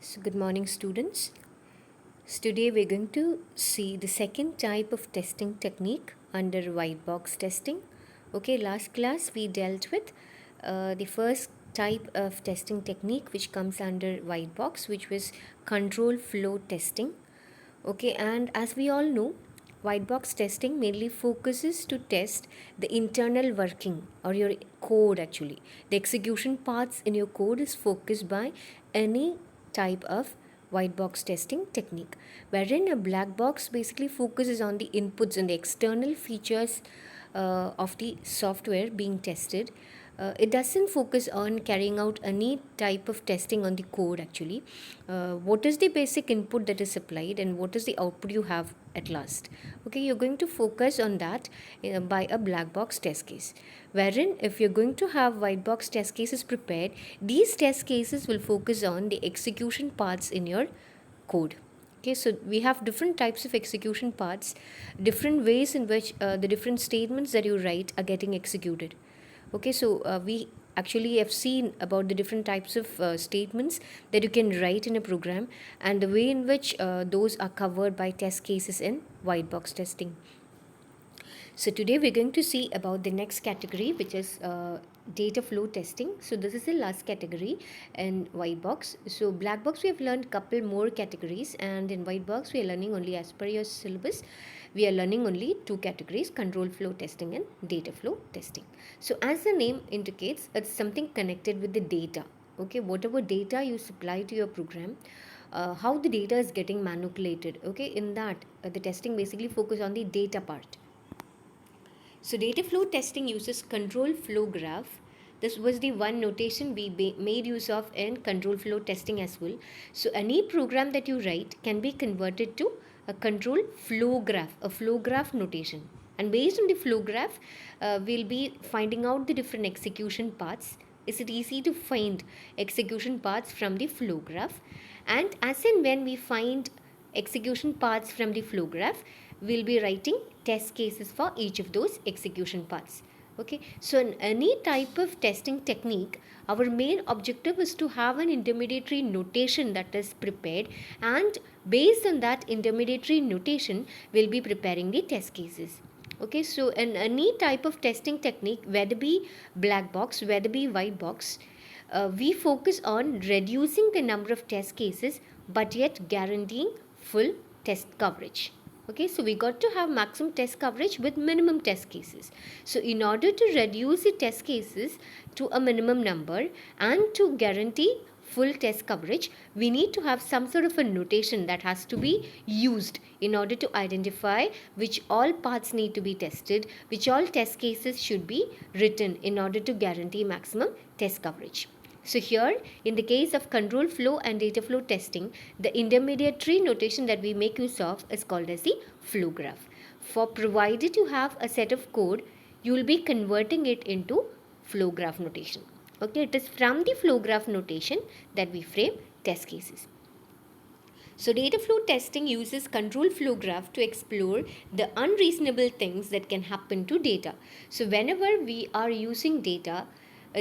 So, good morning, students. So today we're going to see the second type of testing technique under white box testing. Okay, last class we dealt with the first type of testing technique which comes under white box, which was control flow testing. Okay, and as we all know, white box testing mainly focuses to test the internal working or your code actually. The execution parts in your code is focused by any type of white box testing technique, wherein a black box basically focuses on the inputs and the external features of the software being tested. It doesn't focus on carrying out any type of testing on the code actually. What is the basic input that is supplied and what is the output you have at last? Okay, you're going to focus on that by a black box test case, wherein if you're going to have white box test cases prepared, these test cases will focus on the execution parts in your code. Okay, so we have different types of execution parts, different ways in which the different statements that you write are getting executed. Okay, so we actually have seen about the different types of statements that you can write in a program and the way in which those are covered by test cases in white box testing. So today we're going to see about the next category, which is data flow testing. So this is the last category in white box. So black box we have learned couple more categories, and in white box we are learning only as per your syllabus. We are learning only two categories: control flow testing and data flow testing. So as the name indicates, it's something connected with the data. Okay, whatever data you supply to your program, how the data is getting manipulated. Okay, in that the testing basically focus on the data part. So data flow testing uses control flow graph. This was the one notation we made use of in control flow testing as well. So any program that you write can be converted to a control flow graph, a flow graph notation. And based on the flow graph, we'll be finding out the different execution paths. Is it easy to find execution paths from the flow graph? And as and when we find execution paths from the flow graph, we'll be writing test cases for each of those execution paths. Okay, so in any type of testing technique, our main objective is to have an intermediary notation that is prepared, and based on that intermediary notation, we'll be preparing the test cases. Okay, so in any type of testing technique, whether be black box, whether be white box, we focus on reducing the number of test cases but yet guaranteeing full test coverage. Okay, so we got to have maximum test coverage with minimum test cases. So in order to reduce the test cases to a minimum number and to guarantee full test coverage, we need to have some sort of a notation that has to be used in order to identify which all parts need to be tested, which all test cases should be written in order to guarantee maximum test coverage. So here, in the case of control flow and data flow testing, the intermediary notation that we make use of is called as the flow graph. For provided you have a set of code, you will be converting it into flow graph notation. Okay, it is from the flow graph notation that we frame test cases. So data flow testing uses control flow graph to explore the unreasonable things that can happen to data. So whenever we are using data,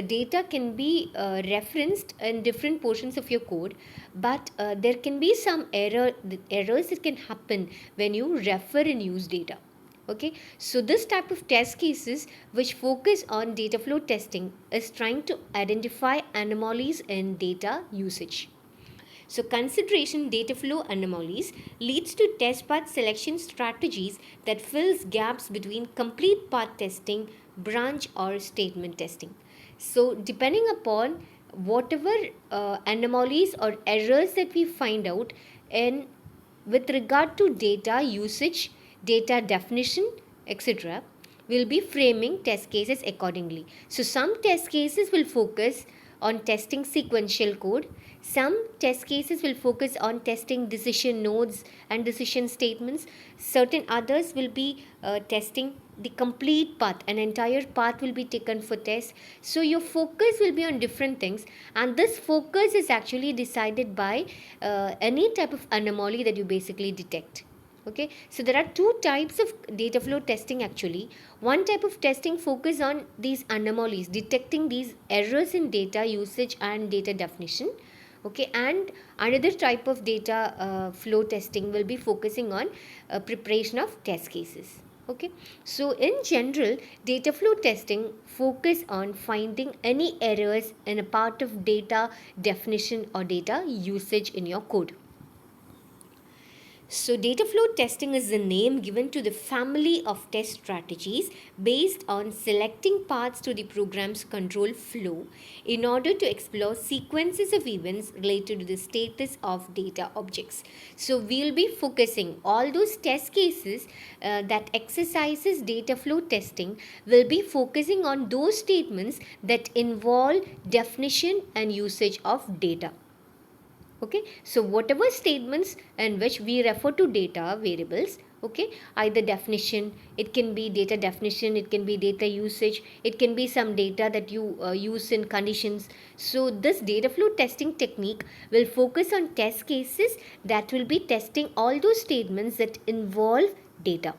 data can be referenced in different portions of your code, but there can be some errors that can happen when you refer and use data. Okay, so this type of test cases which focus on data flow testing is trying to identify anomalies in data usage. So consideration data flow anomalies leads to test path selection strategies that fills gaps between complete path testing, branch or statement testing. So depending upon whatever anomalies or errors that we find out in with regard to data usage, data definition, etc., we'll be framing test cases accordingly. So some test cases will focus on testing sequential code. Some test cases will focus on testing decision nodes and decision statements. Certain others will be testing the complete path. An entire path will be taken for test. So your focus will be on different things, and this focus is actually decided by any type of anomaly that you basically detect. Okay, so there are two types of data flow testing actually. One type of testing focus on these anomalies, detecting these errors in data usage and data definition. Okay, and another type of data flow testing will be focusing on preparation of test cases. Okay, so in general, data flow testing focus on finding any errors in a part of data definition or data usage in your code. So, data flow testing is the name given to the family of test strategies based on selecting paths to the program's control flow in order to explore sequences of events related to the status of data objects. So, we'll be focusing all those test cases that exercises data flow testing will be focusing on those statements that involve definition and usage of data. Okay, so whatever statements in which we refer to data variables, okay, either definition, it can be data definition, it can be data usage, it can be some data that you use in conditions. So this data flow testing technique will focus on test cases that will be testing all those statements that involve data.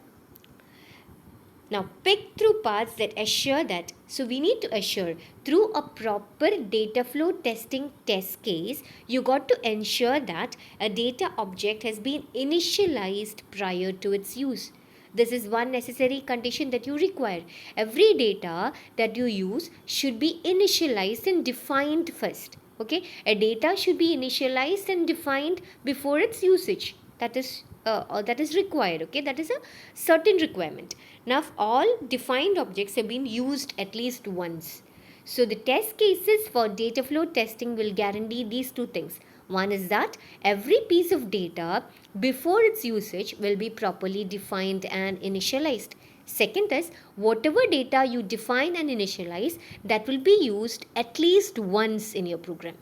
Now pick through paths that assure that. So we need to assure through a proper data flow testing test case, you got to ensure that a data object has been initialized prior to its use. This is one necessary condition that you require. Every data that you use should be initialized and defined first. Okay, a data should be initialized and defined before its usage. That is required. Okay, that is a certain requirement. Now all defined objects have been used at least once. So the test cases for data flow testing will guarantee these two things. One is that every piece of data before its usage will be properly defined and initialized. Second is whatever data you define and initialize, that will be used at least once in your program.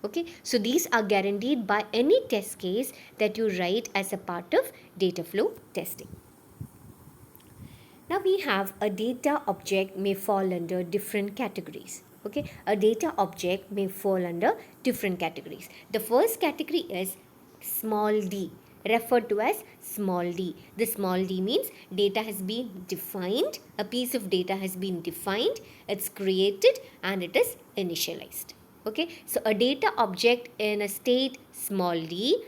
Okay, so these are guaranteed by any test case that you write as a part of data flow testing. Now we have a data object may fall under different categories. Okay, a data object may fall under different categories. The first category is small d, referred to as small d. The small d means data has been defined, a piece of data has been defined, it's created and it is initialized. Okay, so a data object in a state small d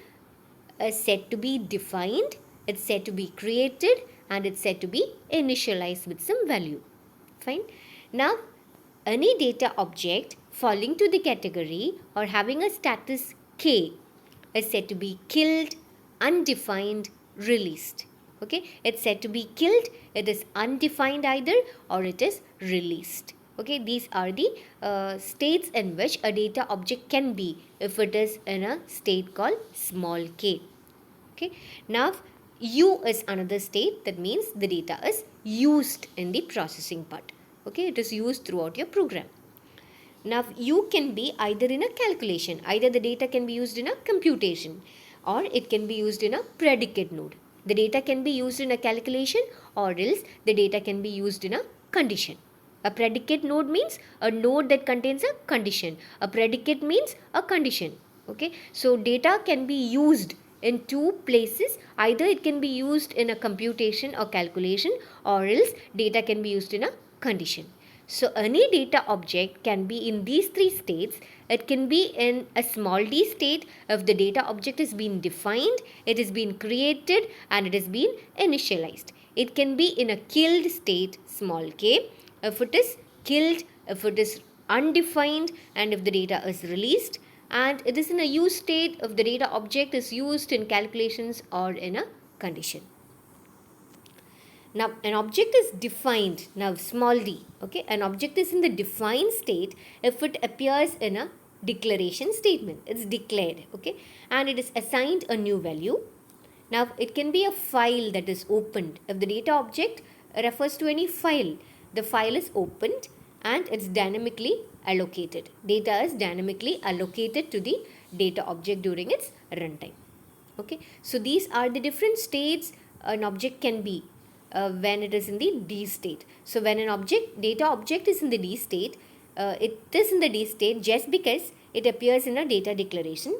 is said to be defined, it's said to be created and it's said to be initialized with some value. Fine. Now any data object falling to the category or having a status k is said to be killed, undefined, released. Okay, it's said to be killed, it is undefined either or it is released. Okay, these are the states in which a data object can be if it is in a state called small k. Okay, now U is another state, that means the data is used in the processing part. Okay, it is used throughout your program. Now U can be either in a calculation, either the data can be used in a computation or it can be used in a predicate node. The data can be used in a calculation or else the data can be used in a condition. A predicate node means a node that contains a condition. A predicate means a condition. Okay, so data can be used in two places. Either it can be used in a computation or calculation or else data can be used in a condition. So any data object can be in these three states. It can be in a small d state if the data object is being defined, it is being created and it is being initialized. It can be in a killed state small k if it is killed, if it is undefined and if the data is released, and it is in a use state if the data object is used in calculations or in a condition. Now an object is defined, now small d, okay, an object is in the defined state if it appears in a declaration statement, it's declared, okay, and it is assigned a new value. Now it can be a file that is opened if the data object refers to any file. The file is opened and it's dynamically allocated. Data is dynamically allocated to the data object during its runtime. Okay, so these are the different states an object can be when it is in the D state. So when an data object is in the D state, it is in the D state just because it appears in a data declaration.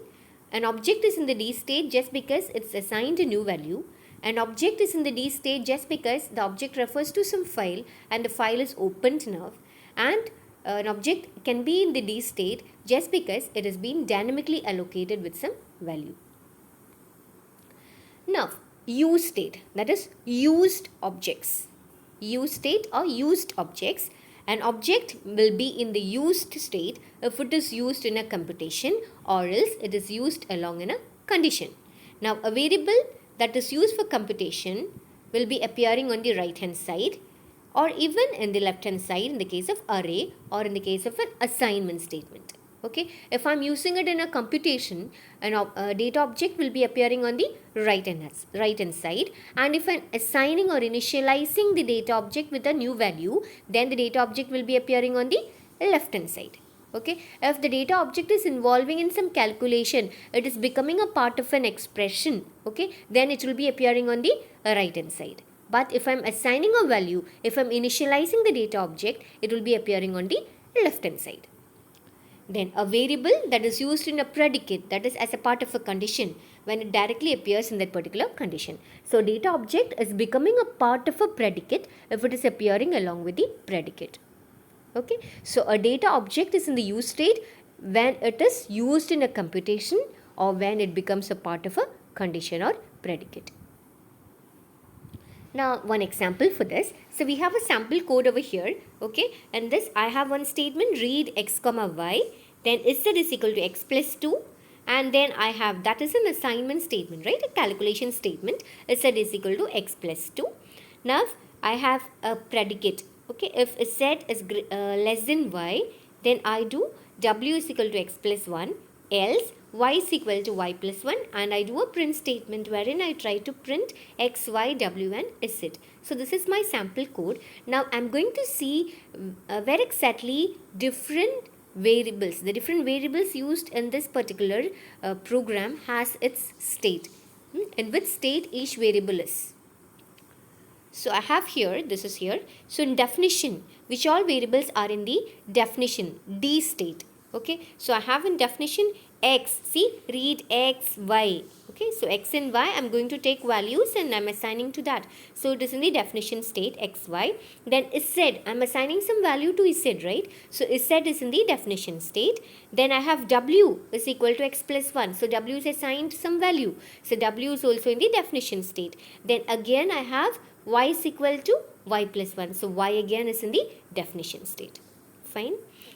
An object is in the D state just because it's assigned a new value. An object is in the D state just because the object refers to some file and the file is opened enough, and an object can be in the D state just because it has been dynamically allocated with some value. Now, use state, that is used objects. Use state or used objects. An object will be in the used state if it is used in a computation or else it is used along in a condition. Now, a variable that is used for computation will be appearing on the right hand side or even in the left hand side in the case of array or in the case of an assignment statement. Okay, if I'm using it in a computation, a data object will be appearing on the right hand side, and if I'm assigning or initializing the data object with a new value, then the data object will be appearing on the left hand side. Okay, if the data object is involving in some calculation, it is becoming a part of an expression, okay, then it will be appearing on the right hand side. But if I'm assigning a value, if I'm initializing the data object, it will be appearing on the left hand side. Then a variable that is used in a predicate, that is as a part of a condition when it directly appears in that particular condition. So data object is becoming a part of a predicate if it is appearing along with the predicate. Okay, so a data object is in the use state when it is used in a computation or when it becomes a part of a condition or predicate. Now, one example for this. So, we have a sample code over here, okay, and this I have one statement, read x comma y, then z is equal to x plus 2, and then I have, that is an assignment statement, right, a calculation statement, z is equal to x plus 2. Now, I have a predicate, okay, if z is less than y, then I do w is equal to x plus 1, else y is equal to y plus 1, and I do a print statement wherein I try to print x, y, w and z. So this is my sample code. Now I am going to see where exactly different variables, the different variables used in this particular program has its state. In which state each variable is. So I have here, this is here. So in definition, which all variables are in the definition, D state. Okay, so I have in definition x, see, read x, y. Okay, so x and y, I'm going to take values and I'm assigning to that. So it is in the definition state, x, y. Then z, I'm assigning some value to z, right? So z is in the definition state. Then I have w is equal to x plus 1. So w is assigned some value. So w is also in the definition state. Then again I have y is equal to y plus 1. So y again is in the definition state. Fine.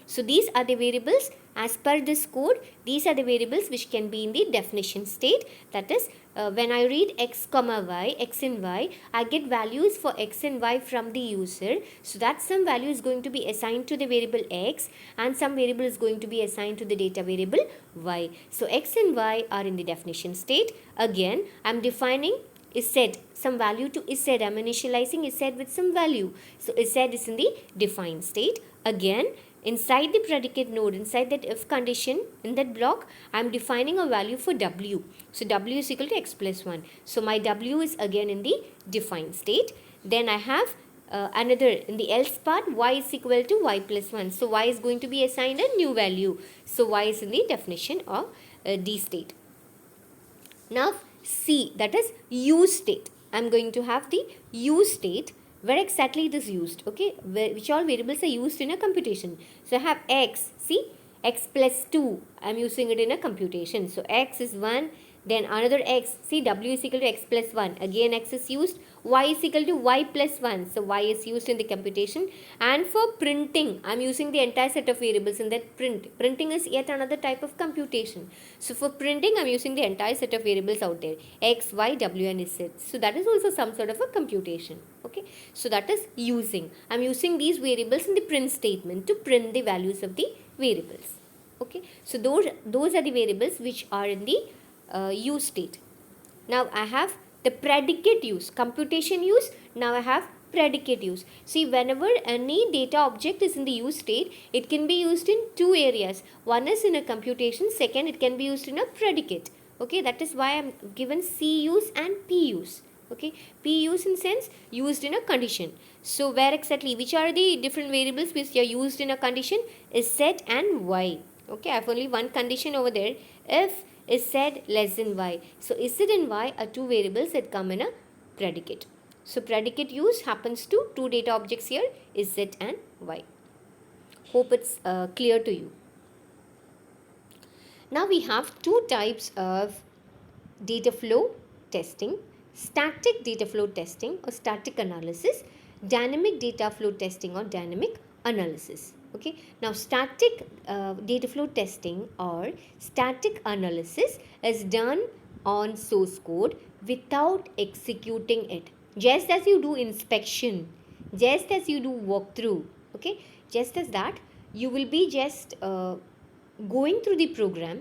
So these are the variables as per this code. These are the variables which can be in the definition state. That is when I read x comma y, x and y, I get values for x and y from the user. So that some value is going to be assigned to the variable x and some variable is going to be assigned to the data variable y. So x and y are in the definition state. Again, I am defining z, some value to z. I am initializing z with some value. So z is in the defined state. Again, inside the predicate node, inside that if condition, in that block, I am defining a value for w. So w is equal to x plus 1. So my w is again in the defined state. Then I have another, in the else part, y is equal to y plus 1. So y is going to be assigned a new value. So y is in the definition of D state. Now C, that is use state. I am going to have the use state. Where exactly it is used, okay, which all variables are used in a computation. So I have x, see, x plus 2, I am using it in a computation. So x is 1, then another x, see, w is equal to x plus 1, again x is used, y is equal to y plus 1, so y is used in the computation. And for printing, I am using the entire set of variables in that print. Printing is yet another type of computation. So for printing, I am using the entire set of variables out there, x, y, w and z. So that is also some sort of a computation. Okay, so that is using. I am using these variables in the print statement to print the values of the variables. Okay, so those are the variables which are in the use state. Now I have the predicate use, computation use. Now I have predicate use. See, whenever any data object is in the use state, it can be used in two areas. One is in a computation, second it can be used in a predicate. Okay, that is why I am given C use and P use. Okay, P use in sense used in a condition. So where exactly, which are the different variables which are used in a condition is z and y. Okay, I have only one condition over there, if is z less than y. So z and y are two variables that come in a predicate. So predicate use happens to two data objects here, is z and y. Hope it's clear to you. Now we have two types of data flow testing: static data flow testing or static analysis, dynamic data flow testing or dynamic analysis. Okay, now static data flow testing or static analysis is done on source code without executing it, just as you do inspection, just as you do walkthrough. Okay, just as that, you will be just going through the program.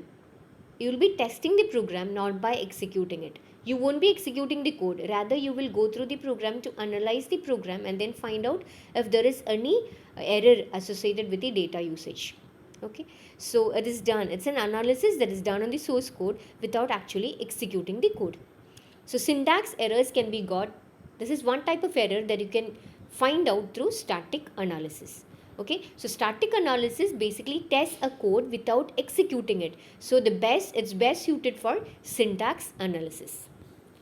You will be testing the program, not by executing it. You won't be executing the code, rather you will go through the program to analyze the program and then find out if there is any error associated with the data usage. Okay, so it is done, it's an analysis that is done on the source code without actually executing the code. So syntax errors can be got. This is one type of error that you can find out through static analysis. Okay, so static analysis basically tests a code without executing it. So it's best suited for syntax analysis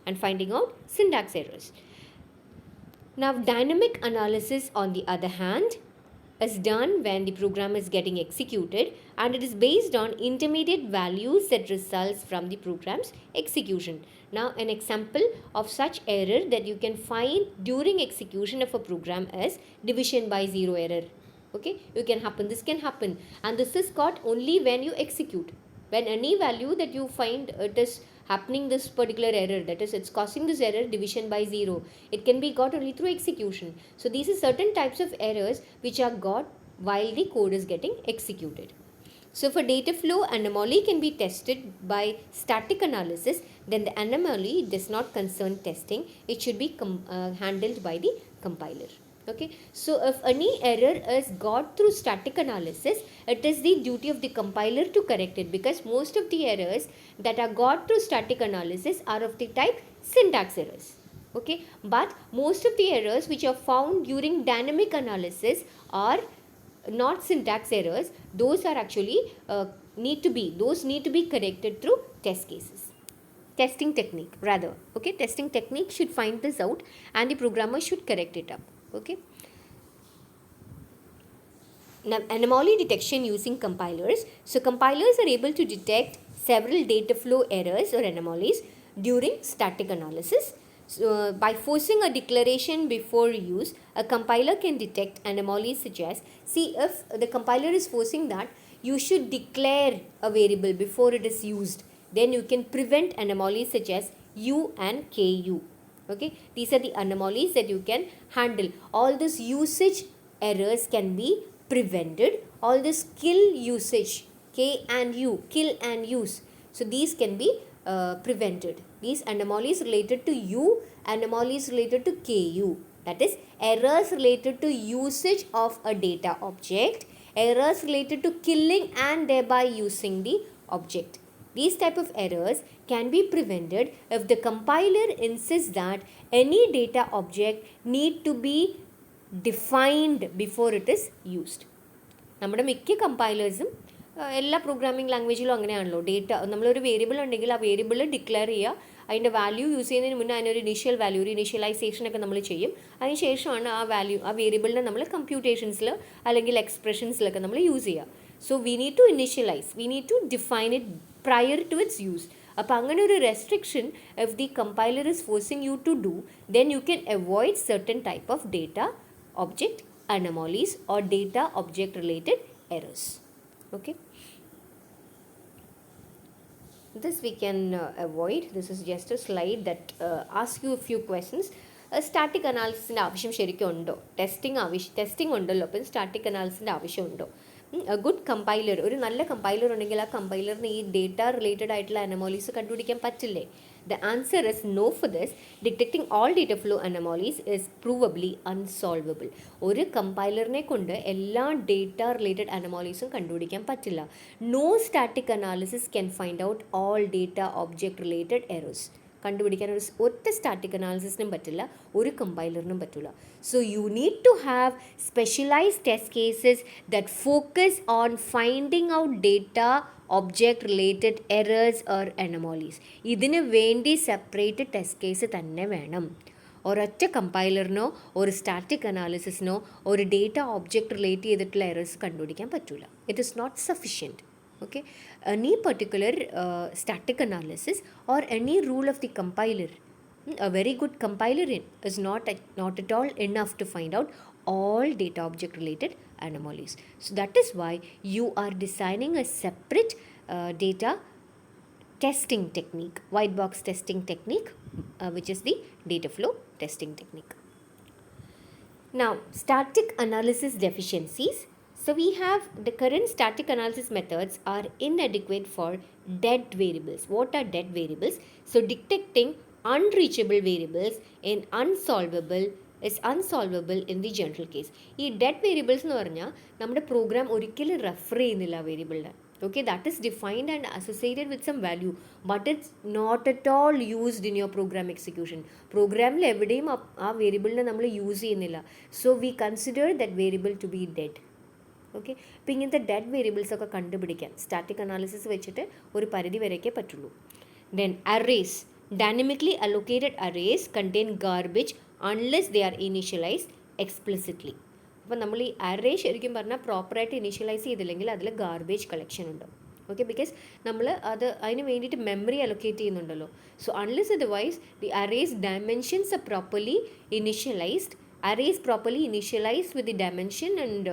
and finding out syntax errors. Now dynamic analysis, on the other hand, is done when the program is getting executed, and it is based on intermediate values that results from the program's execution. Now an example of such error that you can find during execution of a program is division by zero error. Okay, this can happen, and this is caught only when you execute. When any value that you find it is happening this particular error, that is it's causing this error division by zero, it can be got only through execution. So these are certain types of errors which are got while the code is getting executed. So for data flow, anomaly can be tested by static analysis. Then the anomaly does not concern testing, it should be handled by the compiler. Okay, so if any error is got through static analysis, it is the duty of the compiler to correct it, because most of the errors that are got through static analysis are of the type syntax errors. Okay, but most of the errors which are found during dynamic analysis are not syntax errors. Those are actually need to be corrected through test cases. Testing technique rather. Okay, testing technique should find this out and the programmer should correct it up. Okay. Now anomaly detection using compilers. So compilers are able to detect several data flow errors or anomalies during static analysis. So by forcing a declaration before use, a compiler can detect anomalies such as, see, if the compiler is forcing that you should declare a variable before it is used, then you can prevent anomalies such as u and ku. Okay, these are the anomalies that you can handle. All these usage errors can be prevented. All this kill usage, k and u, kill and use, so these can be prevented. These anomalies related to u, anomalies related to ku, that is errors related to usage of a data object, errors related to killing and thereby using the object. These type of errors can be prevented if the compiler insists that any data object need to be defined before it is used. നമ്മുടെ മിക്ക കമ്പൈലേഴ്സും എല്ലാ programming ലാംഗ്വേജിലും അങ്ങനെയാണല്ലോ. നമ്മളൊരു variable ഉണ്ടെങ്കിൽ ആ variable declare ചെയ്യുക, അതിൻ്റെ value use ചെയ്യുന്നതിന് മുന്നേ അതിനൊരു ഇനീഷ്യൽ വാല്യൂ, ഒരു ഇനീഷ്യലൈസേഷനൊക്കെ നമ്മൾ ചെയ്യും. അതിന് ശേഷമാണ് ആ വേരിയബിളിനെ നമ്മൾ കമ്പ്യൂട്ടേഷൻസിൽ അല്ലെങ്കിൽ എക്സ്പ്രഷൻസിലൊക്കെ നമ്മൾ യൂസ് ചെയ്യുക. So we need to initialise, we need to define it prior to its use. അപ്പോൾ അങ്ങനെ ഒരു restriction if the compiler is forcing you to do, then you can avoid certain type of data object anomalies or data object related errors. Okay, this we can avoid. This is just a slide that asks you a few questions. Static അനാലിസിൻ്റെ ആവശ്യം ശരിക്കും ഉണ്ടോ? Testing ഉണ്ടല്ലോ, അപ്പം static അനാലിസിൻ്റെ ആവശ്യമുണ്ടോ? Good compiler, ഒരു നല്ല compiler ഉണ്ടെങ്കിൽ ആ കമ്പൈലറിന് ഈ ഡേറ്റ റിലേറ്റഡ് ആയിട്ടുള്ള അനോമോളീസ് കണ്ടുപിടിക്കാൻ പറ്റില്ലേ? The answer is no for this. Detecting all data flow anomalies is provably unsolvable. ഒരു കമ്പൈലറിനെ കൊണ്ട് എല്ലാ ഡേറ്റ റിലേറ്റഡ് അനോമോളീസും കണ്ടുപിടിക്കാൻ പറ്റില്ല. No static analysis can find out all data object related errors. കണ്ടുപിടിക്കാൻ ഒറ്റ സ്റ്റാറ്റിക് അനാലിസിസിനും പറ്റില്ല, ഒരു കമ്പൈലറിനും പറ്റില്ല. So you need to have specialized test cases that focus on finding out data object related errors or anomalies. ഇതിന് വേണ്ടി separate test case തന്നെ വേണം. ഒരൊറ്റ കമ്പൈലറിനോ ഒരു സ്റ്റാറ്റിക് അനാലിസിസിനോ ഒരു ഡേറ്റ ഒബ്ജക്റ്റ് റിലേറ്റ് ചെയ്തിട്ടുള്ള എറേഴ്സ് കണ്ടുപിടിക്കാൻ പറ്റില്ല. It is not sufficient. Okay, any particular static analysis or any rule of the compiler, a very good compiler is not at all enough to find out all data object related anomalies. So that is why you are designing a separate data testing technique, white box testing technique, which is the data flow testing technique. Now, static analysis deficiencies. So we have the current static analysis methods are inadequate for dead variables. What are dead variables? So detecting unreachable variables in is unsolvable in the general case. ഈ dead variables എന്ന് പറഞ്ഞാൽ നമ്മുടെ programme ഒരിക്കലും refer ചെയ്യുന്നില്ല വേരിയബിളിനെ. Okay, that is defined and associated with some value, but it's not at all used in your program execution. പ്രോഗ്രാമിൽ എവിടെയും ആ വേരിയബിളിനെ നമ്മൾ യൂസ് ചെയ്യുന്നില്ല. So we consider that variable to be dead. Okay, അപ്പോൾ ഇങ്ങനത്തെ ഡെഡ് വേരിയബിൾസൊക്കെ കണ്ടുപിടിക്കാൻ സ്റ്റാറ്റിക് അനാലിസിസ് വെച്ചിട്ട് ഒരു പരിധി വരെയൊക്കെ പറ്റുള്ളൂ. Then arrays, dynamically allocated arrays contain garbage unless they are initialized explicitly. അപ്പോൾ നമ്മൾ ഈ അറേ ശരിക്കും പറഞ്ഞാൽ പ്രോപ്പറായിട്ട് ഇനീഷ്യലൈസ് ചെയ്തില്ലെങ്കിൽ അതിൽ ഗാർബേജ് കളക്ഷൻ ഉണ്ടാവും. ഓക്കെ, ബിക്കോസ് നമ്മൾ അതിന് വേണ്ടിയിട്ട് മെമ്മറി അലൊക്കേറ്റ് ചെയ്യുന്നുണ്ടല്ലോ. So unless otherwise the arrays dimensions are properly initialised. Array is properly initialized with the dimension and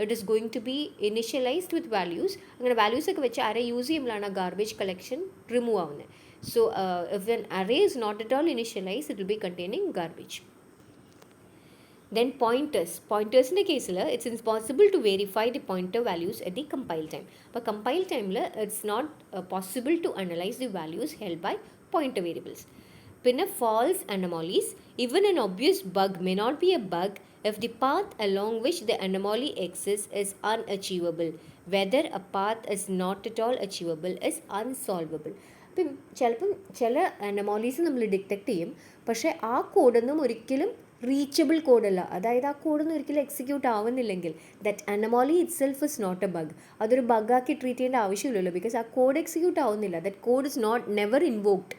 it is going to be initialized with values. അങ്ങനെ values ഒക്കെ വെച്ച് array use ചെയ്യുമ്പോഴാണ് garbage collection remove ആവുന്നത്. So if an array is not at all initialized, it will be containing garbage. Then പോയിൻറ്റേഴ്സിൻ്റെ കേസിൽ it's impossible to verify the pointer values at the compile time. അപ്പോൾ compile ടൈമിൽ it's not possible to analyse the values held by pointer variables. പിന്നെ false anomalies. Even an obvious bug may not be a bug if the path along which the anomaly exists is unachievable. Whether a path is not at all achievable is unsolvable. അപ്പം ചിലപ്പം ചില അനമോളീസ് നമ്മൾ detect ചെയ്യും, പക്ഷേ ആ കോഡൊന്നും ഒരിക്കലും reachable കോഡല്ല. അതായത് ആ കോഡൊന്നും ഒരിക്കലും എക്സിക്യൂട്ട് ആവുന്നില്ലെങ്കിൽ that anomaly itself is not a bug. അതൊരു ബഗ്ഗാക്കി ട്രീറ്റ് ചെയ്യേണ്ട ആവശ്യമില്ലല്ലോ, ബിക്കോസ് ആ കോഡ് എക്സിക്യൂട്ട് ആവുന്നില്ല. That code is never invoked.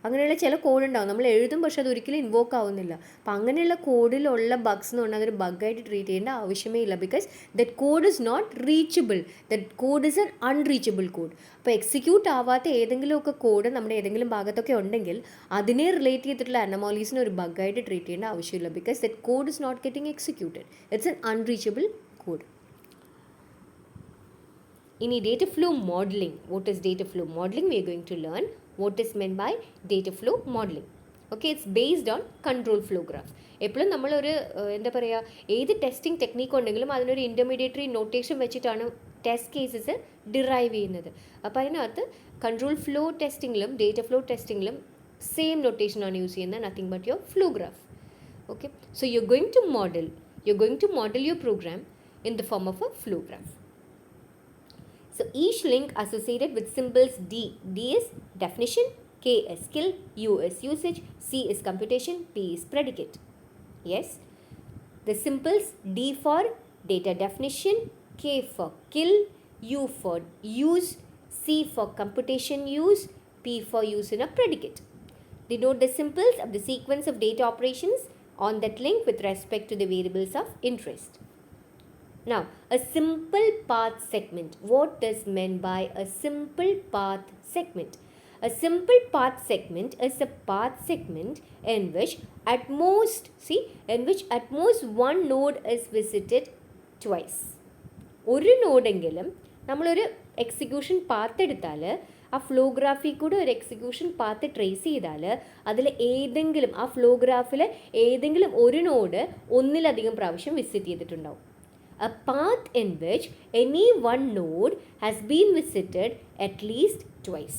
അങ്ങനെയുള്ള ചില കോഡ് ഉണ്ടാവും, നമ്മൾ എഴുതും പക്ഷെ അത് ഒരിക്കലും ഇൻവോക്ക് ആവുന്നില്ല. അപ്പം അങ്ങനെയുള്ള കോഡിലുള്ള ബഗ്സ് എന്ന് പറഞ്ഞാൽ അതൊരു ബഗ്ഗായിട്ട് ട്രീറ്റ് ചെയ്യേണ്ട ആവശ്യമേ ഇല്ല, because that code is not reachable. That code is an unreachable code. അപ്പോൾ എക്സിക്യൂട്ട് ആവാത്ത ഏതെങ്കിലുമൊക്കെ കോഡ് നമ്മുടെ ഏതെങ്കിലും ഭാഗത്തൊക്കെ ഉണ്ടെങ്കിൽ അതിനെ റിലേറ്റ് ചെയ്തിട്ടുള്ള അനമോളീസിനെ ഒരു ബഗ്ഗായിട്ട് ട്രീറ്റ് ചെയ്യേണ്ട ആവശ്യമില്ല, because that code is not getting executed. It's an unreachable code. ഇനി data flow modelling. What is data flow modelling? We are going to learn what is meant by data flow modeling. Okay, it's based on control flow graph. എപ്പോഴും നമ്മളൊരു എന്താ പറയുക, ഏത് testing technique ഉണ്ടെങ്കിലും അതിനൊരു intermediary notation വെച്ചിട്ടാണ് test cases derive ചെയ്യുന്നത്. അപ്പോൾ അതിനകത്ത് കൺട്രോൾ ഫ്ലോ ടെസ്റ്റിങ്ങിലും ഡേറ്റ ഫ്ലോ ടെസ്റ്റിങ്ങിലും സെയിം നൊട്ടേഷനാണ് യൂസ് ചെയ്യുന്നത്, nothing but your flow graph. Okay, so you're going to model your program in the form of a flow graph. So each link associated with symbols D. D is definition, K is kill, U is usage, C is computation, P is predicate. Yes, the symbols D for data definition, K for kill, U for use, C for computation use, P for use in a predicate. Denote the symbols of the sequence of data operations on that link with respect to the variables of interest. Now, a simple path segment. What is meant by a simple path segment? A simple path segment is a path segment in which at most one node is visited twice. ഒരു നോഡെങ്കിലും നമ്മളൊരു execution path എടുത്താൽ ആ flow ഗ്രാഫിൽ കൂടെ ഒരു execution path trace ചെയ്താൽ അതിൽ ഏതെങ്കിലും ആ ഫ്ലോ ഗ്രാഫിൽ ഏതെങ്കിലും ഒരു നോഡ് ഒന്നിലധികം പ്രാവശ്യം വിസിറ്റ് ചെയ്തിട്ടുണ്ടാവും. A path in which any one node has been visited at least twice.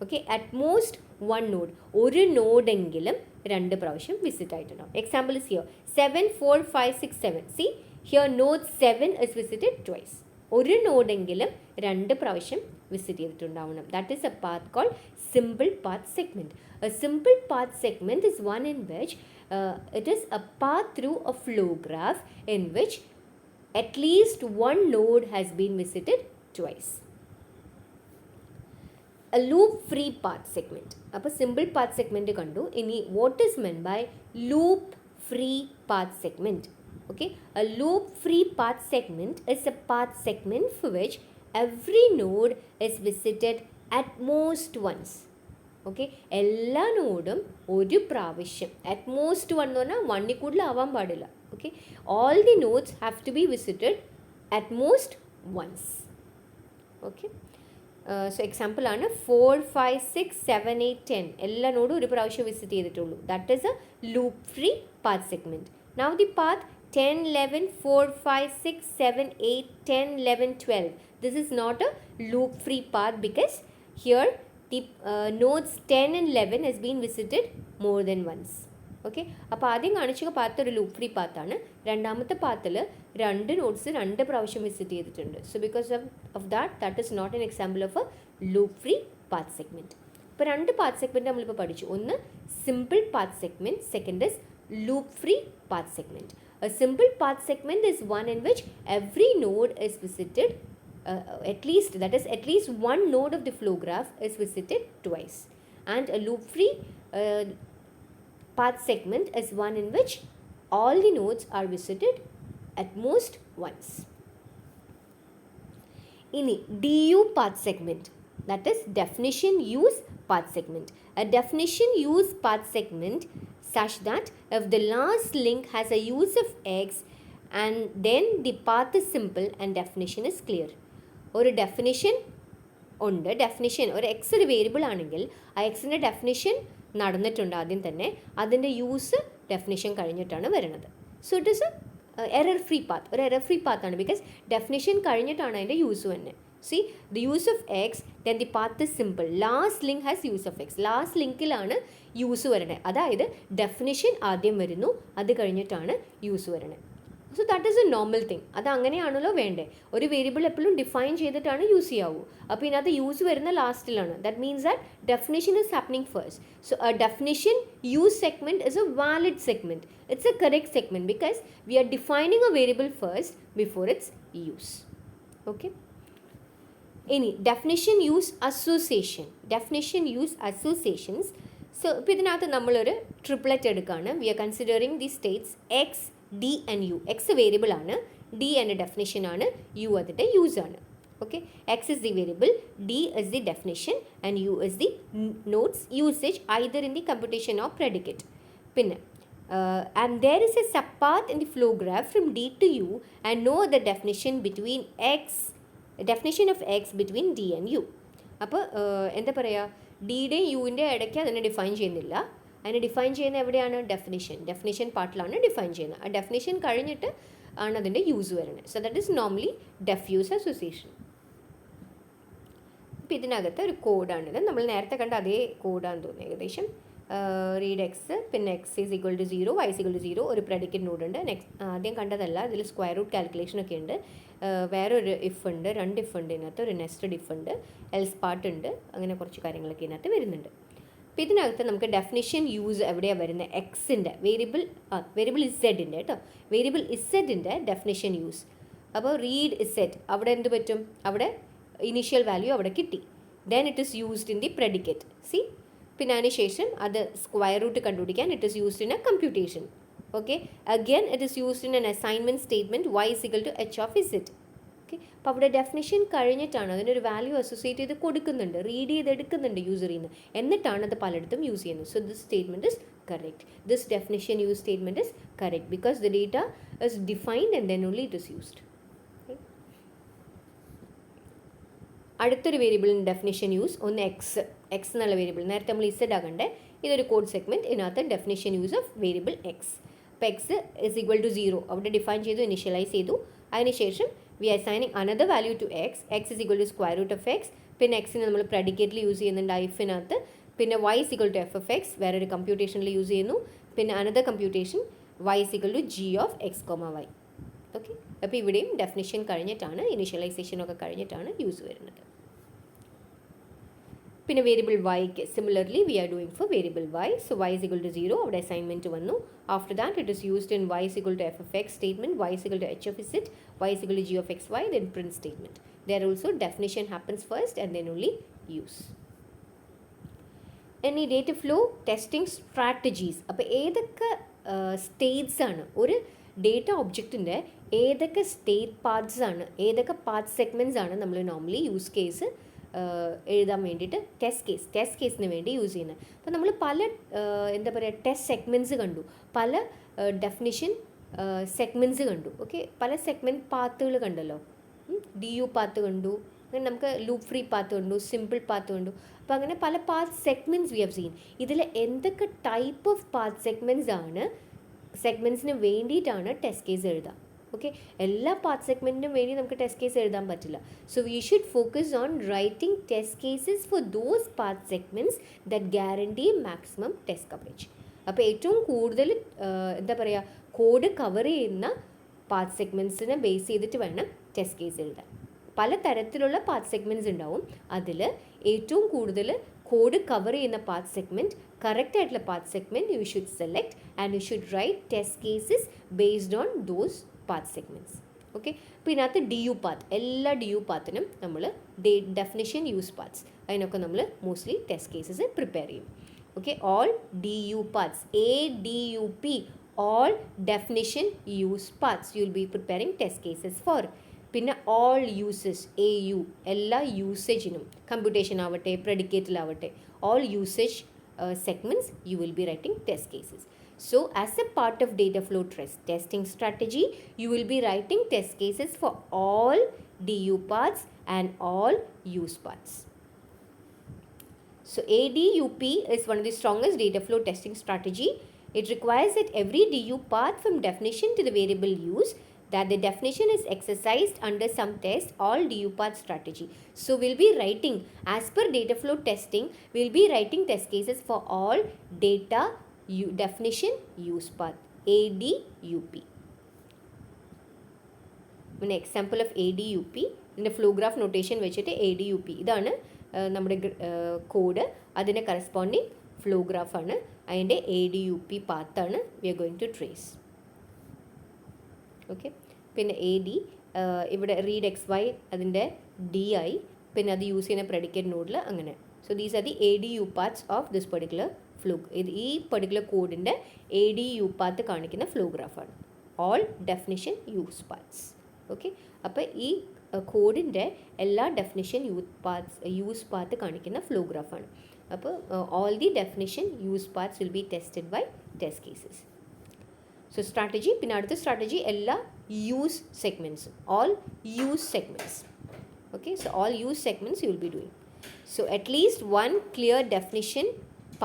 Okay, at most one node. ഒരു നോഡെങ്കിലും രണ്ട് പ്രാവശ്യം വിസിറ്റ് ആയിട്ടുണ്ടാവും. Example is here 7 4 5 6 7. See here node 7 is visited twice. ഒരു നോഡെങ്കിലും രണ്ട് പ്രാവശ്യം visit ചെയ്തിട്ടുണ്ടാവണം. That is a path called simple path segment. A simple path segment is one in which it is a path through a flow graph in which at least one node has been visited twice. a loop free path segment. അപ്പോൾ simple path segment കണ്ടു. ഇനി what is meant by loop free path segment? Okay, a loop free path segment is a path segment for which every node is visited at most once. Okay, എല്ലാ നോഡും ഒരു പ്രാവശ്യം, at most one എന്ന് പറഞ്ഞാൽ വണ്ണിൽ കൂടുതൽ ആവാൻ പാടില്ല. Okay, all the nodes have to be visited at most once. Okay, so എക്സാമ്പിളാണ് 4, 5, 6, 7, 8, 10 എല്ലാ നോഡും ഒരു പ്രാവശ്യം വിസിറ്റ് ചെയ്തിട്ടുള്ളൂ. That is A loop free path segment. Now the path 10, 11, 4, 5, 6, 7, 8, 10, 11, 12. This is not a loop free path because here the nodes 10 and 11 has been visited more than once. Okay, അപ്പോൾ ആദ്യം കാണിച്ച path ഒരു loop free പാത്താണ്. രണ്ടാമത്തെ പാത്തിൽ രണ്ട് nodes രണ്ട് പ്രാവശ്യം visit ചെയ്തിട്ടുണ്ട്. So because of that is not an example of a loop free path segment. ഇപ്പോൾ രണ്ട് പാത്ത് സെഗ്മെൻറ്റ് നമ്മളിപ്പോൾ പഠിച്ചു. ഒന്ന് simple path segment, second is loop free path segment. A simple path segment is one in which every node is visited at least one node of the flow graph is visited twice. And a loop free path segment is one in which all the nodes are visited at most once. Ini DU path segment, that is definition use path segment. A definition use path segment such that if the last link has a use of x and then the path is simple and definition is clear. ഒരു definition ഉണ്ട്, definition ഒരു X ഒരു variable ആണെങ്കിൽ ആ എക്സിൻ്റെ definition നടന്നിട്ടുണ്ട് ആദ്യം തന്നെ, അതിൻ്റെ യൂസ് ഡെഫിനിഷൻ കഴിഞ്ഞിട്ടാണ് വരുന്നത്. So it is A error free path, ഒരു എറർ ഫ്രീ പാത്താണ് ബിക്കോസ് ഡെഫിനിഷൻ കഴിഞ്ഞിട്ടാണ് അതിൻ്റെ യൂസ് തന്നെ. See, the use of x, then the path is simple. Last link has use of x. Last ലിങ്കിലാണ് use വരണത്. അതായത് definition ആദ്യം വരുന്നു, അത് കഴിഞ്ഞിട്ടാണ് യൂസ് വരണത്. So that is a normal thing. അത് അങ്ങനെയാണല്ലോ വേണ്ടേ. ഒരു വേരിയബിൾ എപ്പോഴും ഡിഫൈൻ ചെയ്തിട്ടാണ് യൂസ് ചെയ്യാവൂ. അപ്പോൾ ഇതിനകത്ത് യൂസ് വരുന്ന ലാസ്റ്റിലാണ്. That means that definition is happening first. So a definition use segment is a valid segment. It's a correct segment because we are defining a variable first before its use. Okay, ഇനി definition use association. Definition use associations. So ഇപ്പോൾ ഇതിനകത്ത് നമ്മളൊരു triplet എടുക്കുകയാണ്. We are considering the states X, D and U. X variable ആണ്, D എൻ്റെ ഡെഫിനിഷനാണ്, U അതിൻ്റെ യൂസാണ്. Okay, X is the variable, D is the definition and U is the notes usage either in the computation or predicate. പിന്നെ and there is a subpath in the flow graph from D to U and no other definition between x, definition of x between D and U. അപ്പോൾ എന്താ പറയുക, ഡിയുടെയും യുവിൻ്റെ ഇടയ്ക്ക് അതിനെ define ചെയ്യുന്നില്ല. അതിനെ define ചെയ്യുന്ന എവിടെയാണ്? ഡെഫിനിഷൻ പാർട്ടിലാണ് ഡിഫൈൻ ചെയ്യുന്നത്. ആ ഡെഫിനിഷൻ കഴിഞ്ഞിട്ട് ആണ് അതിൻ്റെ യൂസ് വരുന്നത്. So that is normally def use association. അപ്പോൾ ഇതിനകത്ത് ഒരു കോഡാണിത്. നമ്മൾ നേരത്തെ കണ്ട അതേ കോഡാണെന്ന് തോന്നുന്നു ഏകദേശം. റീഡ് എക്സ്, പിന്നെ X is equal to 0, Y is equal to 0, ഒരു പ്രെഡിക്കേറ്റ് നോഡ് ഉണ്ട്. ആദ്യം കണ്ടതല്ല, ഇതിൽ സ്ക്വയർ റൂട്ട് കാൽക്കുലേഷനൊക്കെ ഉണ്ട്. വേറൊരു ഇഫ് ഉണ്ട്, രണ്ട് ഇഫ് ഉണ്ട് ഇതിനകത്ത്, ഒരു നെസ്റ്റഡ് ഇഫ് ഉണ്ട്, എൽസ് പാർട്ട് ഉണ്ട്, അങ്ങനെ കുറച്ച് കാര്യങ്ങളൊക്കെ ഇതിനകത്ത് വരുന്നുണ്ട്. അപ്പോൾ ഇതിനകത്ത് നമുക്ക് ഡെഫിനിഷൻ യൂസ് എവിടെയാണ് വരുന്നത്? എക്സിൻ്റെ വേരിയബിൾ ഇസെഡിൻ്റെ കേട്ടോ, വേരിയബിൾ ഇസെഡിൻ്റെ ഡെഫിനിഷൻ യൂസ്. അപ്പോൾ റീഡ് ഇസെഡ്, അവിടെ എന്ത് പറ്റും? അവിടെ ഇനീഷ്യൽ വാല്യൂ അവിടെ കിട്ടി. Then it is used in the predicate. C, പിന്നെ അതിന് ശേഷം അത് സ്ക്വയർ റൂട്ട് കണ്ടുപിടിക്കാൻ it is used in A computation. Okay, again it is used in N assignment statement y is equal to h of z. Okay, അപ്പോൾ അവിടെ definition കഴിഞ്ഞിട്ടാണ് അതിനൊരു value associate ചെയ്ത് കൊടുക്കുന്നുണ്ട്, റീഡ് ചെയ്തെടുക്കുന്നുണ്ട് യൂസറിൽ നിന്ന്, എന്നിട്ടാണ് അത് പലയിടത്തും യൂസ് ചെയ്യുന്നത്. So this statement is correct, this definition use statement is correct because the data is defined and then only it is used. അടുത്തൊരു വേരിയബിളിൻ്റെ ഡെഫിനിഷൻ യൂസ് ഒന്ന് എക്സ് എന്നുള്ള വേരിയബിൾ, നേരത്തെ നമ്മൾ ഇസഡ് ആകണ്ടേ, ഇതൊരു കോഡ് സെഗ്മെൻറ്റ്. ഇതിനകത്ത് definition use of variable X. അപ്പോൾ എക്സ് ഇസ് ഈക്വൽ ടു 0 അവിടെ ഡിഫൈൻ ചെയ്തു, ഇനിഷ്യലൈസ് ചെയ്തു. അതിനുശേഷം we are assigning another value to X, X is equal to square root of X. പിന്നെ എക്സിന് നമ്മൾ പ്രെഡിക്കേറ്റിൽ യൂസ് ചെയ്യുന്നുണ്ട് ഐഫിനകത്ത്. പിന്നെ Y is equal to F of X വേറൊരു കമ്പ്യൂട്ടേഷനിൽ യൂസ് ചെയ്യുന്നു. പിന്നെ another computation Y is equal to G of X comma Y. Okay, അപ്പോൾ ഇവിടെയും ഡെഫിനിഷൻ കഴിഞ്ഞിട്ടാണ്, ഇനിഷ്യലൈസേഷനൊക്കെ കഴിഞ്ഞിട്ടാണ് യൂസ് വരുന്നത്. പിന്നെ വേരിയബിൾ വൈക്ക് similarly we are doing for variable Y. So Y is equal to 0 അവിടെ അസൈൻമെൻറ്റ് വന്നു. After that it is used in Y is equal to F of X statement, Y is equal to H of Z, Y is equal to G of X Y, then print statement. There also definition happens first and then only use. ഇനി data flow testing strategies. അപ്പോൾ ഏതൊക്കെ States ആണ് ഒരു data ഒബ്ജക്റ്റിൻ്റെ ഏതൊക്കെ state parts ആണ്, ഏതൊക്കെ part segments ആണ് നമ്മൾ നോർമലി യൂസ് കേസ് എഴുതാൻ വേണ്ടിയിട്ട് ടെസ്റ്റ് കേസിന് വേണ്ടി യൂസ് ചെയ്യുന്നത്. അപ്പോൾ നമ്മൾ പല എന്താ പറയുക ടെസ്റ്റ് സെഗ്മെൻറ്റ്സ് കണ്ടു, പല ഡെഫിനിഷൻ സെഗ്മെൻറ്റ്സ് കണ്ടു. ഓക്കെ, പല സെഗ്മെൻറ്റ് പാത്തുകൾ കണ്ടല്ലോ. DU പാത്ത് കണ്ടു, അങ്ങനെ നമുക്ക് ലൂപ്പ് ഫ്രീ പാത്ത് കണ്ടു, സിമ്പിൾ പാത്ത് കണ്ടു. അപ്പോൾ അങ്ങനെ പല path segments we have seen. ഇതിൽ എന്തൊക്കെ ടൈപ്പ് ഓഫ് പാത്ത് സെഗ്മെൻറ്റ്സിന് വേണ്ടിയിട്ടാണ് ടെസ്റ്റ് കേസ് എഴുതുക. ഓക്കെ, എല്ലാ പാത്ത് സെഗ്മെൻറ്റിനും വേണ്ടി നമുക്ക് ടെസ്റ്റ് കേസ് എഴുതാൻ പറ്റില്ല. So we should focus on writing test cases for those path segments that guarantee maximum test coverage. അപ്പോൾ ഏറ്റവും കൂടുതൽ എന്താ പറയുക കോഡ് കവർ ചെയ്യുന്ന പാത്ത് സെഗ്മെൻറ്റ്സിനെ ബേസ് ചെയ്തിട്ട് വേണം ടെസ്റ്റ് കേസ് എഴുതാൻ. പല തരത്തിലുള്ള പാത്ത് സെഗ്മെൻറ്റ്സ് ഉണ്ടാവും. അതിൽ ഏറ്റവും കൂടുതൽ കോഡ് കവർ ചെയ്യുന്ന പാത്ത് സെഗ്മെൻറ്റ്, കറക്റ്റ് ആയിട്ടുള്ള path segment you should select and you should write test cases based on those path segments. Okay, അപ്പോൾ ഇതിനകത്ത് DU പാത്ത്, എല്ലാ DU പാത്തിനും നമ്മൾ ഡെഫിനിഷൻ യൂസ് പാത്ത്സ് അതിനൊക്കെ നമ്മൾ മോസ്റ്റ്ലി ടെസ്റ്റ് കേസസ് പ്രിപ്പയർ ചെയ്യും. Okay, all DU paths, ADUP, all definition use paths you will be preparing test cases for. പിന്നെ all uses, AU, എല്ലാ യൂസേജിനും, computation ആവട്ടെ പ്രെഡിക്കേറ്റിലാവട്ടെ, all usage segments you will be writing test cases. So as a part of data flow testing strategy, you will be writing test cases for all DU paths and all use paths. So ADUP is one of the strongest data flow testing strategy. It requires that every DU path from definition to the variable use, that the definition is exercised under some test, all DU path strategy. So we'll be writing, as per data flow testing, we'll be writing test cases for all data definition use path, ADUP. An example of ADUP, in the flow graph notation വെച്ചിട്ട് ADUP ഇതാണ് നമ്മുടെ code, അതിന് corresponding flow ഗ്രാഫാണ്, അതിൻ്റെ ADUP പാത്താണ് we are going to trace. Okay, പിന്നെ AD ഇവിടെ read XY അതിൻ്റെ DI, പിന്നെ അത് യൂസ് ചെയ്യുന്ന പ്രെഡിക്കേറ്റ് നോഡിൽ അങ്ങനെ. So these are the ADU parts of this particular flow. ഈ പെർട്ടിക്കുലർ കോഡിൻ്റെ ADU പാത്ത് കാണിക്കുന്ന ഫ്ലോ ഗ്രാഫാണ്, all definition use parts. Okay, അപ്പോൾ ഈ കോഡിൻ്റെ എല്ലാ ഡെഫിനിഷൻ യൂസ് പാത്ത് കാണിക്കുന്ന ഫ്ലോ ഗ്രാഫാണ്. അപ്പോൾ all the definition use paths will be tested by test cases. So strategy, പിന്നെ അടുത്ത സ്ട്രാറ്റജി എല്ലാ use സെഗ്മെൻറ്റ്സും, all use segments. Okay, so all use segments you will be doing. So at least one clear definition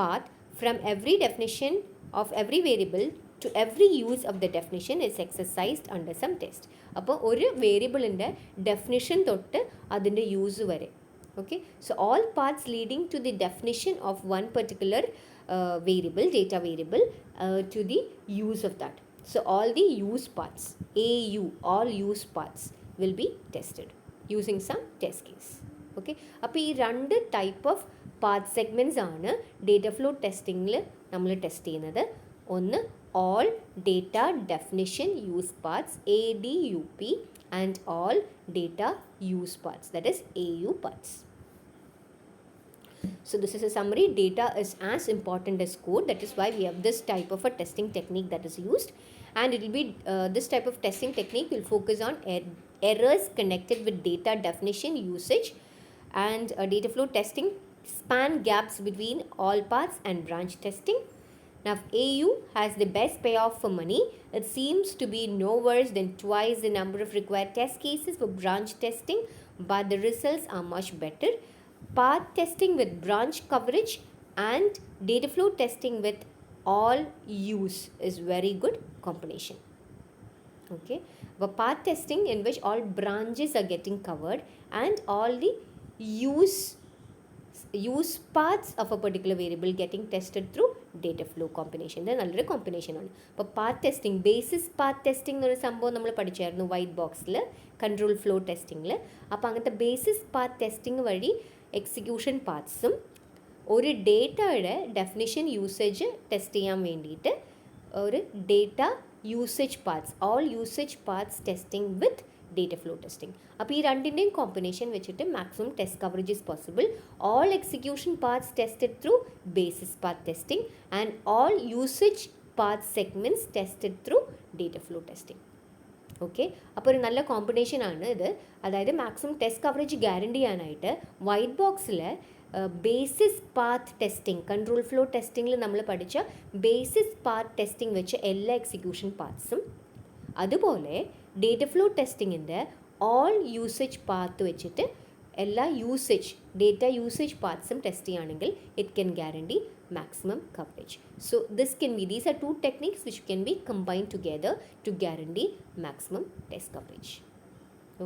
path from every definition of every variable to every use of the definition is exercised under some test. അപ്പോൾ ഒരു വേരിയബിളിൻ്റെ definition തൊട്ട് അതിൻ്റെ use വരെ. Okay, so all paths leading to the definition of one particular variable, data variable, to the use of that. So all the use paths, AU, all use paths will be tested using some test case. Okay, അപ്പോൾ ഈ രണ്ട് type of path segments ആണ് data flow ടെസ്റ്റിങ്ങിൽ നമ്മൾ test ചെയ്യുന്നത്. ഒന്ന് all data definition use paths, ADUP, and all data use paths, that is AU paths. So this is a summary. Data is as important as code. That is why we have this type of a testing technique that is used, and it will be this type of testing technique will focus on errors connected with data definition usage, and data flow testing span gaps between all paths and branch testing. Now if AU has the best payoff for money, it seems to be no worse than twice the number of required test cases for branch testing, but the results are much better. Path testing with branch coverage and data flow testing with all use is very good combination. Okay, but path testing in which all branches are getting covered and all the use paths of a particular variable getting tested through data flow combination. ഇത് നല്ലൊരു കോമ്പിനേഷനാണ്. അപ്പോൾ path testing, basis path testing എന്നൊരു സംഭവം നമ്മൾ പഠിച്ചായിരുന്നു white ബോക്സിൽ, control flow ടെസ്റ്റിങ്ങിൽ. അപ്പോൾ അങ്ങനത്തെ ബേസിസ് പാത്ത് ടെസ്റ്റിംഗ് വഴി എക്സിക്യൂഷൻ പാത്ത്സും ഒരു ഡേറ്റയുടെ ഡെഫിനിഷൻ യൂസേജ് ടെസ്റ്റ് ചെയ്യാൻ വേണ്ടിയിട്ട് ഒരു data usage paths, all usage paths testing with data flow testing. അപ്പോൾ ഈ രണ്ടിൻ്റെയും കോമ്പിനേഷൻ വെച്ചിട്ട് maximum test coverage is possible. All execution parts tested through basis path testing and all usage path segments tested through data flow testing. Okay, അപ്പോൾ ഒരു നല്ല കോമ്പിനേഷനാണ് ഇത്. അതായത് മാക്സിമം ടെസ്റ്റ് കവറേജ് ഗ്യാരണ്ടി ചെയ്യാനായിട്ട് വൈറ്റ് ബോക്സിൽ basis path testing, control flow ടെസ്റ്റിങ്ങിൽ നമ്മൾ പഠിച്ച ബേസിസ് പാത്ത് ടെസ്റ്റിംഗ് വെച്ച് എല്ലാ എക്സിക്യൂഷൻ പാർട്സും, അതുപോലെ ഡേറ്റ ഫ്ലോ ടെസ്റ്റിങ്ങിൻ്റെ ഓൾ യൂസേജ് പാത്ത് വെച്ചിട്ട് എല്ലാ ഡേറ്റ യൂസേജ് പാർട്സും ടെസ്റ്റ് ചെയ്യുകയാണെങ്കിൽ it can guarantee maximum coverage. So these are two techniques which can be combined together to guarantee maximum test coverage.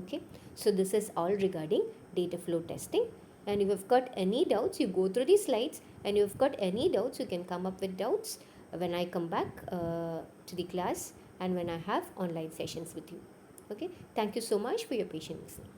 Okay, so this is all regarding data flow testing. And if you've got any doubts, you go through these slides, and if you've got any doubts, you can come up with doubts when I come back to the class and when I have online sessions with you. Okay, thank you so much for your patient listening.